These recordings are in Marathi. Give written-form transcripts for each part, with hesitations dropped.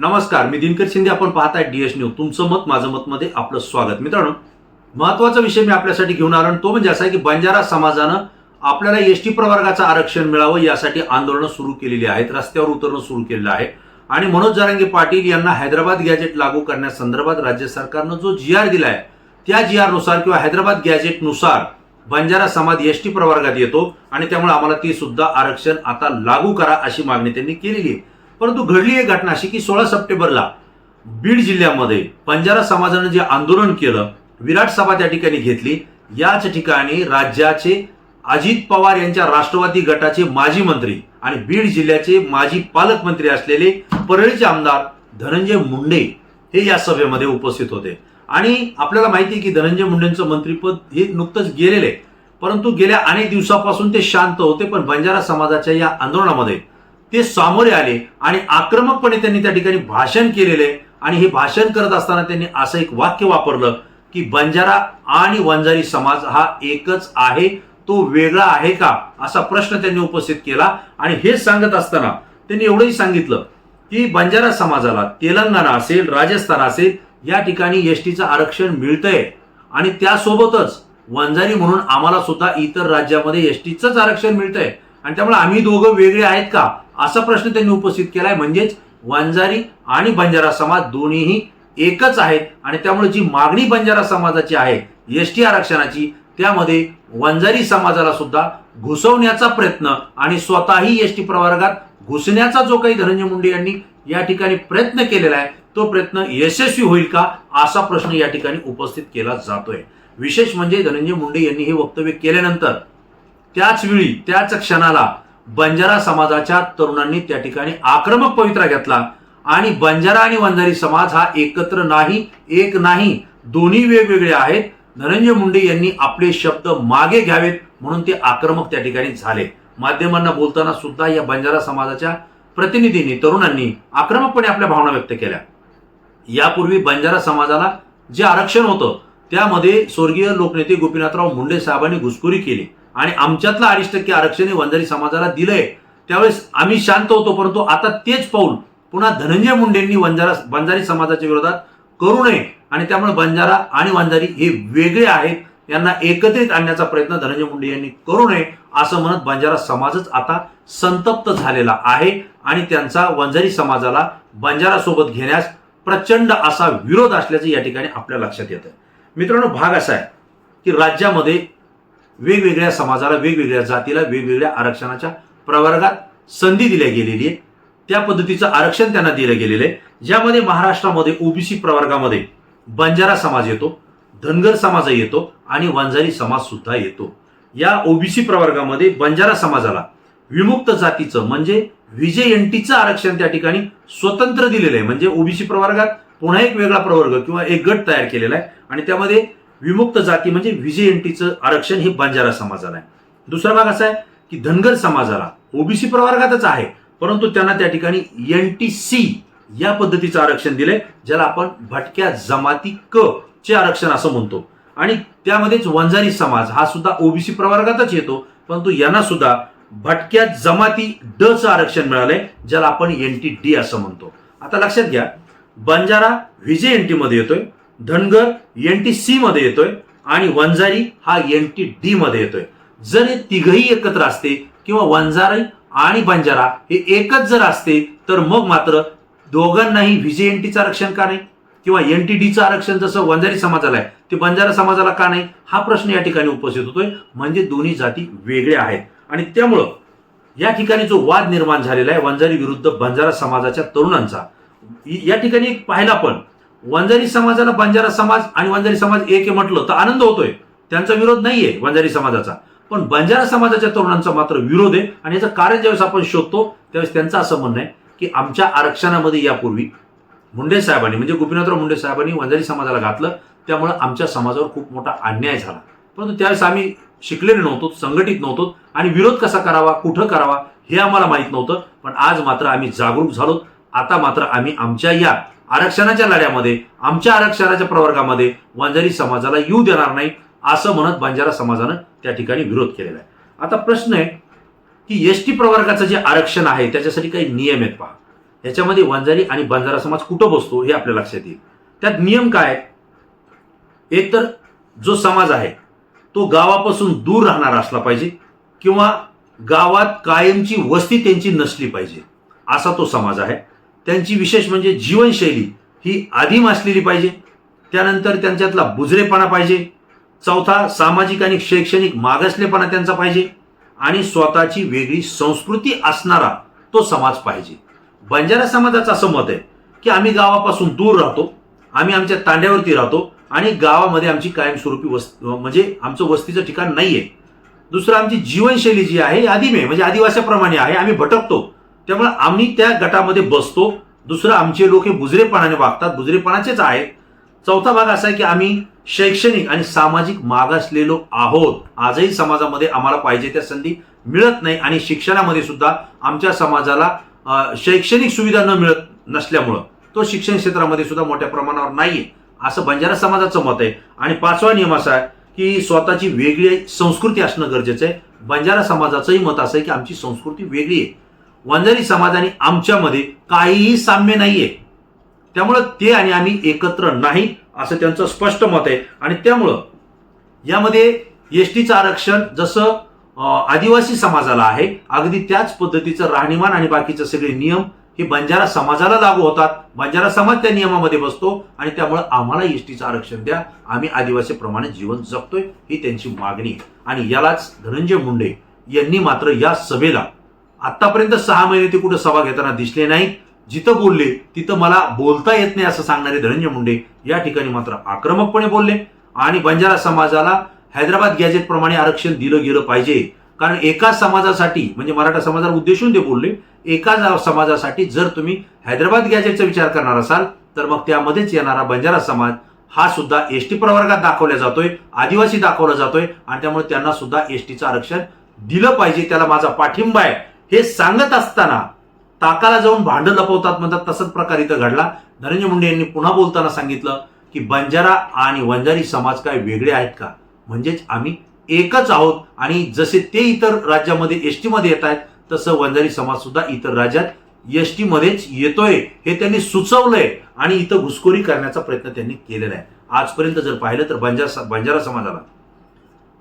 नमस्कार, मी दिनकर शिंदे. आपण पाहताय डीएस न्यूज. तुमचं मत माझं मत मध्ये आपलं स्वागत. मित्रांनो, महत्त्वाचा विषय मी आपल्यासाठी घेऊन आलो, तो म्हणजे असा आहे की बंजारा समाजानं आपल्याला एसटी प्रवर्गाचं आरक्षण मिळावं यासाठी आंदोलनं सुरू केलेली आहेत, रस्त्यावर उतरणं सुरू केलेलं आहे. आणि मनोज जरांगे पाटील यांना हैदराबाद गॅजेट लागू करण्यासंदर्भात राज्य सरकारनं जो जीआर दिलाय त्या जीआर नुसार किंवा हैदराबाद गॅजेट नुसार बंजारा समाज एसटी प्रवर्गात येतो आणि त्यामुळे आम्हाला ती सुद्धा आरक्षण आता लागू करा अशी मागणी त्यांनी केलेली आहे. परंतु घडली एक घटना अशी की 16 सप्टेंबरला बीड जिल्ह्यामध्ये बंजारा समाजानं जे आंदोलन केलं, विराट सभा त्या ठिकाणी घेतली. याच ठिकाणी राज्याचे अजित पवार यांच्या राष्ट्रवादी गटाचे माजी मंत्री आणि बीड जिल्ह्याचे माजी पालकमंत्री असलेले परळीचे आमदार धनंजय मुंडे हे या सभेमध्ये उपस्थित होते. आणि आपल्याला माहिती आहे की धनंजय मुंडेंचं मंत्रिपद हे नुकतंच गेलेले, परंतु गेल्या अनेक दिवसापासून ते शांत होते. पण बंजारा समाजाच्या या आंदोलनामध्ये ते सामोरे आले आणि आक्रमकपणे त्यांनी त्या ठिकाणी भाषण केलेले. आणि हे भाषण करत असताना त्यांनी असं एक वाक्य वापरलं की बंजारा आणि वंजारी समाज हा एकच आहे, तो वेगळा आहे का, असा प्रश्न त्यांनी उपस्थित केला. आणि हे सांगत असताना त्यांनी एवढंही सांगितलं की बंजारा समाजाला तेलंगणा असेल, राजस्थान असेल या ठिकाणी एसटीचं आरक्षण मिळतंय आणि त्यासोबतच वंजारी म्हणून आम्हाला सुद्धा इतर राज्यामध्ये एसटीचंच आरक्षण मिळतंय आणि त्यामुळे आम्ही दोघं वेगळे आहेत का, असा प्रश्न त्यांनी उपस्थित केलाय. म्हणजेच वंजारी आणि बंजारा समाज दोन्हीही एकच आहेत आणि त्यामुळे जी मागणी बंजारा समाजाची आहे एसटी आरक्षणाची, त्यामध्ये वंजारी समाजाला सुद्धा घुसवण्याचा प्रयत्न आणि स्वतःही एसटी प्रवर्गात घुसण्याचा जो काही धनंजय मुंडे यांनी या ठिकाणी प्रयत्न केलेला आहे, तो प्रयत्न यशस्वी होईल का, असा प्रश्न या ठिकाणी उपस्थित केला जातोय. विशेष म्हणजे धनंजय मुंडे यांनी हे वक्तव्य केल्यानंतर त्याच वेळी त्याच क्षणाला बंजारा समाजाच्या तरुणांनी त्या ठिकाणी आक्रमक पवित्रा घेतला आणि बंजारा आणि वंजारी समाज हा एकत्र नाही, एक नाही, दोन्ही वेगवेगळे आहेत. धनंजय मुंडे यांनी आपले शब्द मागे घ्यावेत म्हणून ते आक्रमक त्या ठिकाणी झाले. माध्यमांना बोलताना सुद्धा या बंजारा समाजाच्या प्रतिनिधींनी, तरुणांनी आक्रमकपणे आपल्या भावना व्यक्त केल्या. यापूर्वी बंजारा समाजाला जे आरक्षण होतं त्यामध्ये स्वर्गीय लोकनेते गोपीनाथराव मुंडे साहेबांनी घुसखोरी केली आणि आमच्यातलं 2.5% आरक्षण हे वंजारी समाजाला दिलंय. त्यावेळेस आम्ही शांत होतो, परंतु आता तेच पाऊल पुन्हा धनंजय मुंडेंनी वंजारी समाजाच्या विरोधात करू नये आणि त्यामुळे बंजारा आणि वंजारी हे वेगळे आहेत, यांना एकत्रित आणण्याचा प्रयत्न धनंजय मुंडे यांनी करू नये असं म्हणत बंजारा समाजच आता संतप्त झालेला आहे आणि त्यांचा वंजारी समाजाला बंजारा सोबत घेण्यास प्रचंड असा विरोध असल्याचं या ठिकाणी आपल्या लक्षात येतं. मित्रांनो, भाग असा आहे की राज्यामध्ये वेगवेगळ्या समाजाला, वेगवेगळ्या जातीला वेगवेगळ्या आरक्षणाच्या प्रवर्गात संधी दिल्या गेलेली आहे. त्या पद्धतीचं आरक्षण त्यांना दिलं गेलेलं आहे, ज्यामध्ये महाराष्ट्रामध्ये ओबीसी प्रवर्गामध्ये बंजारा समाज येतो, धनगर समाज येतो आणि वंजारी समाज सुद्धा येतो. या ओबीसी प्रवर्गामध्ये बंजारा समाजाला विमुक्त जातीचं म्हणजे व्हीजेएनटीचं आरक्षण त्या ठिकाणी स्वतंत्र दिलेलं आहे. म्हणजे ओबीसी प्रवर्गात पुन्हा एक वेगळा प्रवर्ग किंवा एक गट तयार केलेला आहे आणि त्यामध्ये विमुक्त जाती म्हणजे व्हीजेएनटीचं आरक्षण हे बंजारा समाजाला आहे. दुसरा भाग असा आहे की धनगर समाजाला ओबीसी प्रवर्गातच आहे, परंतु त्यांना त्या ठिकाणी एनटीसी या पद्धतीचं आरक्षण दिलंय, ज्याला आपण भटक्या जमाती क चे आरक्षण असं म्हणतो. आणि त्यामध्येच वंजारी समाज हा सुद्धा ओबीसी प्रवर्गातच येतो, परंतु यांना सुद्धा भटक्या जमाती ड चं आरक्षण मिळालंय, ज्याला आपण एनटीडी असं म्हणतो. आता लक्षात घ्या, बंजारा व्हीजेएनटी मध्ये येतोय, धनगर एनटीसी मध्ये येतोय आणि वंजारी हा एनटीडी मध्ये येतोय. जर हे तिघही एकत्र असते किंवा वंजारी आणि बंजारा हे एकच जर असते तर मग मात्र दोघांनाही व्हीजेएनटीचं आरक्षण का नाही किंवा एनटीडीचं आरक्षण जसं वंजारी समाजाला आहे ते बंजारा समाजाला का नाही, हा प्रश्न या ठिकाणी उपस्थित होतोय. म्हणजे दोन्ही जाती वेगळ्या आहेत आणि त्यामुळं या ठिकाणी जो वाद निर्माण झालेला आहे वंजारी विरुद्ध बंजारा समाजाच्या तरुणांचा, या ठिकाणी एक पाहिला पण वंजारी समाजाला बंजारा समाज आणि वंजारी समाज एक म्हटलं तर आनंद होतोय, त्यांचा विरोध नाहीये वंजारी समाजाचा. पण बंजारा समाजाच्या तरुणांचा मात्र विरोध आहे आणि याचं कारण ज्यावेळेस आपण शोधतो त्यावेळेस त्यांचं असं म्हणणं आहे की आमच्या आरक्षणामध्ये यापूर्वी मुंडे साहेबांनी म्हणजे गोपीनाथराव मुंडे साहेबांनी वंजारी समाजाला घातलं, त्यामुळे आमच्या समाजावर खूप मोठा अन्याय झाला. परंतु त्यावेळेस आम्ही शिकलेले नव्हतो, संघटित नव्हतो आणि विरोध कसा करावा, कुठं करावा हे आम्हाला माहित नव्हतं. पण आज मात्र आम्ही जागरूक झालो. आता मात्र आम्ही आमच्या या आरक्षणाच्या लढ्यामध्ये, आमच्या आरक्षणाच्या प्रवर्गामध्ये वंजारी समाजाला येऊ देणार नाही असं म्हणत बंजारा समाजानं त्या ठिकाणी विरोध केलेला आहे. आता प्रश्न आहे की एसटी प्रवर्गाचं जे आरक्षण आहे त्याच्यासाठी काही नियम आहेत पहा. ह्याच्यामध्ये वंजारी आणि बंजारा समाज कुठं बसतो हे आपल्या लक्षात येईल. त्यात नियम काय आहेत? एक तर जो समाज आहे तो गावापासून दूर राहणारा असला पाहिजे किंवा गावात कायमची वस्ती त्यांची नसली पाहिजे, असा तो समाज आहे. त्यांची विशेष म्हणजे जीवनशैली ही आदिम असलेली पाहिजे. त्यानंतर त्यांच्यातला बुजरेपणा पाहिजे. चौथा, सामाजिक आणि शैक्षणिक मागासलेपणा त्यांचा पाहिजे आणि स्वतःची वेगळी संस्कृती असणारा तो समाज पाहिजे. बंजारा समाजाचं असं मत आहे की आम्ही गावापासून दूर राहतो, आम्ही आमच्या तांड्यावरती राहतो आणि गावामध्ये आमची कायमस्वरूपी म्हणजे आमचं वस्तीचं ठिकाण नाहीये. दुसरं, आमची जीवनशैली जी आहे आदिम आहे, म्हणजे आदिवासाप्रमाणे आहे, आम्ही भटकतो, त्यामुळे आम्ही त्या गटामध्ये बसतो. दुसरं, आमचे लोक हे बुजरेपणाने वागतात, बुजरेपणाचेच आहेत. चौथा भाग असा आहे की आम्ही शैक्षणिक आणि सामाजिक मागासलेलो आहोत. आजही समाजामध्ये आम्हाला पाहिजे त्या संधी मिळत नाही आणि शिक्षणामध्ये सुद्धा आमच्या समाजाला शैक्षणिक सुविधा मिळत नसल्यामुळं तो शिक्षण क्षेत्रामध्ये सुद्धा मोठ्या प्रमाणावर नाहीये, असं बंजारा समाजाचं मत आहे. आणि पाचवा नियम असा आहे की स्वतःची वेगळी संस्कृती असणं गरजेचं आहे. बंजारा समाजाचंही मत असं आहे की आमची संस्कृती वेगळी आहे. वंजारी समाज आणि आमच्यामध्ये काहीही साम्य नाहीये, त्यामुळं ते आणि आम्ही एकत्र नाही असं त्यांचं स्पष्ट मत आहे. आणि त्यामुळं यामध्ये एसटीचं आरक्षण जसं आदिवासी समाजाला आहे, अगदी त्याच पद्धतीचं राहणीमान आणि बाकीचे सगळे नियम हे बंजारा समाजाला लागू होतात. बंजारा समाज त्या नियमामध्ये बसतो आणि त्यामुळे आम्हाला एसटीचं आरक्षण द्या, आम्ही आदिवासीप्रमाणे जीवन जगतोय, ही त्यांची मागणी. आणि यालाच धनंजय मुंडे यांनी मात्र या सभेला आतापर्यंत 6 महिने ते कुठं सभा घेताना दिसले नाही. जिथं बोलले तिथं मला बोलता येत नाही असं सांगणारे धनंजय मुंडे या ठिकाणी मात्र आक्रमकपणे बोलले आणि बंजारा समाजाला हैदराबाद गॅजेट प्रमाणे आरक्षण दिलं गेलं पाहिजे. कारण एका समाजासाठी म्हणजे मराठा समाजाला उद्देशून ते बोलले, एका समाजासाठी जर तुम्ही हैदराबाद गॅजेटचा विचार करणार असाल तर मग त्यामध्येच येणारा बंजारा समाज हा सुद्धा एसटी प्रवर्गात दाखवला जातोय, आदिवासी दाखवला जातोय आणि त्यामुळे त्यांना सुद्धा एसटीचं आरक्षण दिलं पाहिजे, त्याला माझा पाठिंबा आहे हे सांगत असताना ताकाला जाऊन भांडं लपवतात म्हणतात, तसंच प्रकार इथं घडला. धनंजय मुंडे यांनी पुन्हा बोलताना सांगितलं की बंजारा आणि वंजारी समाज काय वेगळे आहेत का? म्हणजेच आम्ही एकच आहोत आणि जसे ते इतर राज्यामध्ये एसटी मध्ये येत आहेत तसं वंजारी समाज सुद्धा इतर राज्यात एसटी मध्येच येतोय हे त्यांनी सुचवलंय आणि इथं घुसखोरी करण्याचा प्रयत्न त्यांनी केलेला आहे. आजपर्यंत जर पाहिलं तर बंजारा समाजाला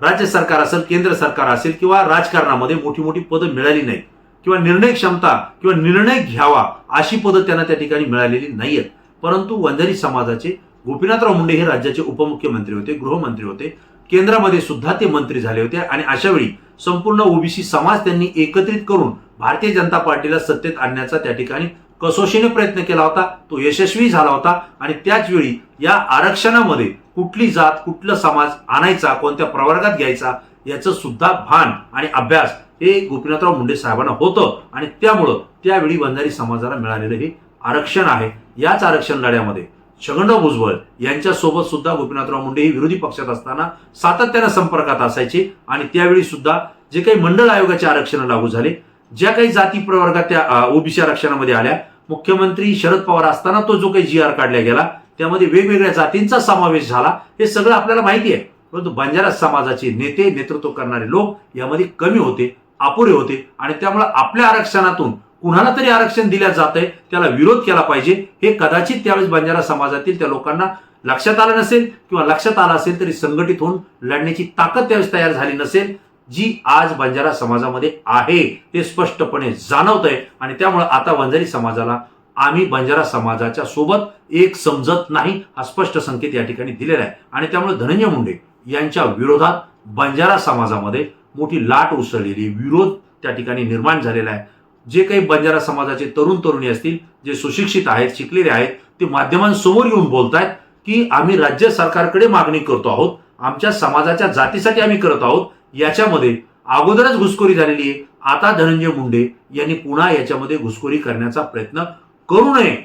राज्य सरकार असेल, केंद्र सरकार असेल किंवा राजकारणामध्ये मोठी मोठी पदं मिळाली नाहीत किंवा निर्णय क्षमता किंवा निर्णय घ्यावा अशी पदं त्यांना त्या ठिकाणी मिळालेली नाहीयेत. परंतु वंजारी समाजाचे गोपीनाथराव मुंडे हे राज्याचे उपमुख्यमंत्री होते, गृहमंत्री होते, केंद्रामध्ये सुद्धा ते मंत्री झाले होते आणि अशा वेळी संपूर्ण ओबीसी समाज त्यांनी एकत्रित करून भारतीय जनता पार्टीला सत्तेत आणण्याचा त्या ठिकाणी कसोशीने प्रयत्न केला होता. तो यशस्वी झाला होता आणि त्याच वेळी या आरक्षणामध्ये कुठली जात, कुठला समाज आणायचा, कोणत्या प्रवर्गात घ्यायचा याचं सुद्धा भान आणि अभ्यास हे गोपीनाथराव मुंडे साहेबांना होतं आणि त्यामुळं त्यावेळी वंजारी समाजाला मिळालेलं हे आरक्षण आहे. याच आरक्षण लढ्यामध्ये छगनराव भुजबळ यांच्यासोबत सुद्धा गोपीनाथराव मुंडे हे विरोधी पक्षात असताना सातत्यानं संपर्कात असायचे आणि त्यावेळी सुद्धा जे काही मंडळ आयोगाचे आरक्षण लागू झाले, ज्या काही जाती प्रवर्गात त्या ओबीसी आरक्षणामध्ये आल्या, मुख्यमंत्री शरद पवार असताना तो जो काही GR काढला गेला त्यामध्ये वेगवेगळ्या जातींचा समावेश झाला, हे सगळं आपल्याला माहिती आहे. परंतु बंजारा समाजाचे नेते, नेतृत्व करणारे लोक यामध्ये कमी होते, अपुरे होते आणि त्यामुळे आपल्या आरक्षणातून कुणाला तरी आरक्षण दिल्या जातंय, त्याला विरोध केला पाहिजे हे कदाचित त्यावेळेस बंजारा समाजातील त्या लोकांना लक्षात आलं नसेल किंवा लक्षात आलं असेल तरी संघटित होऊन लढण्याची ताकद त्यावेळेस तयार झाली नसेल, जी आज बंजारा समाजामध्ये आहे ते स्पष्टपणे जाणवतंय. आणि त्यामुळे आता वंजारी समाजाला आम्ही बंजारा समाजाच्या सोबत एक समजत नाही हा स्पष्ट संकेत या ठिकाणी दिलेला आहे. आणि त्यामुळे धनंजय मुंडे यांच्या विरोधात बंजारा समाजामध्ये मोठी लाट उसळलेली, विरोध त्या ठिकाणी निर्माण झालेला आहे. जे काही बंजारा समाजाचे तरुण तरुणी असतील, जे सुशिक्षित आहेत, शिकलेले आहेत, ते माध्यमांसमोर येऊन बोलतायत की आम्ही राज्य सरकारकडे मागणी करतो आहोत, आमच्या समाजाच्या जातीसाठी आम्ही करत आहोत. याच्यामध्ये अगोदरच घुसखोरी झालेली आहे, आता धनंजय मुंडे यांनी पुन्हा याच्यामध्ये घुसखोरी करण्याचा प्रयत्न करू नये.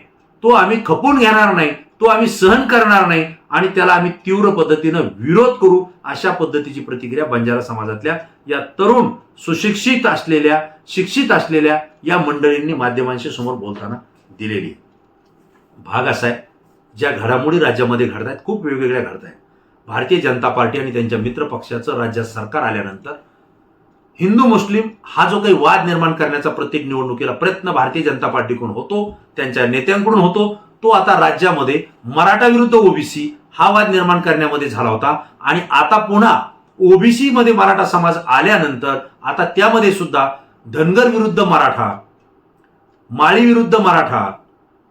तो आम्ही खपून घेणार नाही, तो आम्ही सहन करणार नाही आणि त्याला आम्ही तीव्र पद्धतीनं विरोध करू, अशा पद्धतीची प्रतिक्रिया बंजारा समाजातल्या या तरुण, सुशिक्षित असलेल्या, शिक्षित असलेल्या या मंडळींनी माध्यमांशी समोर बोलताना दिलेली. भाग असा आहे, ज्या घडामोडी राज्यामध्ये घडत आहेत खूप वेगवेगळ्या घडत आहेत. भारतीय जनता पार्टी आणि त्यांच्या मित्र पक्षाचं राज्यात सरकार आल्यानंतर हिंदू मुस्लिम हा जो काही वाद निर्माण करण्याचा प्रत्येक निवडणुकीला प्रयत्न भारतीय जनता पार्टीकडून होतो, त्यांच्या नेत्यांकडून होतो, तो आता राज्यामध्ये मराठा विरुद्ध ओबीसी हा वाद निर्माण करण्यामध्ये झाला होता. आणि आता पुन्हा ओबीसी मध्ये मराठा समाज आल्यानंतर आता त्यामध्ये सुद्धा धनगर विरुद्ध मराठा, माळी विरुद्ध मराठा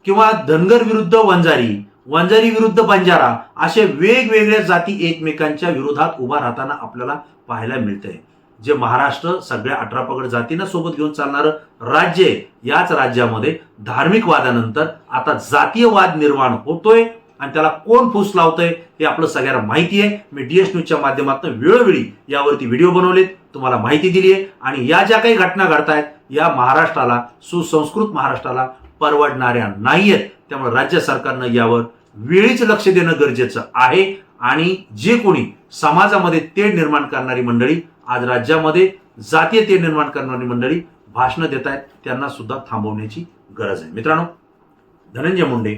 किंवा धनगर विरुद्ध वंजारी, वंजारी विरुद्ध बंजारा असे वेगवेगळ्या जाती एकमेकांच्या विरोधात उभा राहताना आपल्याला पाहायला मिळतंय. जे महाराष्ट्र सगळ्या 18 पगड जातींना सोबत घेऊन चालणारं राज्य आहे, याच राज्यामध्ये धार्मिक वादानंतर आता जातीय वाद निर्माण होतोय आणि त्याला कोण फूस लावतोय हे आपलं सगळ्यांना माहिती आहे. मी DS न्यूजच्या माध्यमातून वेळोवेळी यावरती व्हिडिओ बनवलेत, तुम्हाला माहिती दिली आहे. आणि या ज्या काही घटना घडतायत या महाराष्ट्राला, सुसंस्कृत महाराष्ट्राला परवडणाऱ्या नाहीयेत. त्यामुळे राज्य सरकारनं यावर वेळीच लक्ष देणं गरजेचं आहे. आणि जे कोणी समाजामध्ये तेढ निर्माण करणारी मंडळी, आज राज्यामध्ये जातीय तेढ निर्माण करणारी मंडळी भाषणं देत आहेत, त्यांना सुद्धा थांबवण्याची गरज आहे. मित्रांनो, धनंजय मुंडे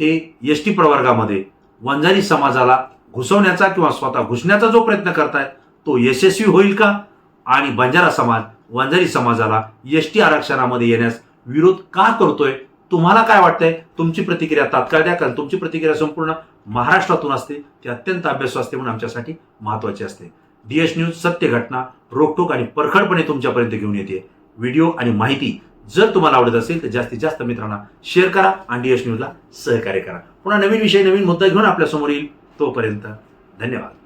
हे एसटी प्रवर्गामध्ये वंजारी समाजाला घुसवण्याचा किंवा स्वतः घुसण्याचा जो प्रयत्न करतायत तो यशस्वी होईल का? आणि बंजारा समाज वंजारी समाजाला एसटी आरक्षणामध्ये येण्यास विरोध का करतोय? तुम्हाला काय वाटतंय? तुमची प्रतिक्रिया तात्काळ द्या, कारण तुमची प्रतिक्रिया संपूर्ण महाराष्ट्रातून असते, ती अत्यंत अभ्यासू असते, म्हणून आमच्यासाठी महत्वाची असते. DS न्यूज सत्य घटना रोखठोक आणि परखडपणे तुमच्यापर्यंत घेऊन येते. व्हिडिओ आणि माहिती जर तुम्हाला आवडत असेल तर जास्तीत जास्त मित्रांना शेअर करा आणि DS न्यूजला सहकार्य करा. पुन्हा नवीन विषय, नवीन मुद्दा घेऊन आपल्या समोर येईल. तोपर्यंत धन्यवाद.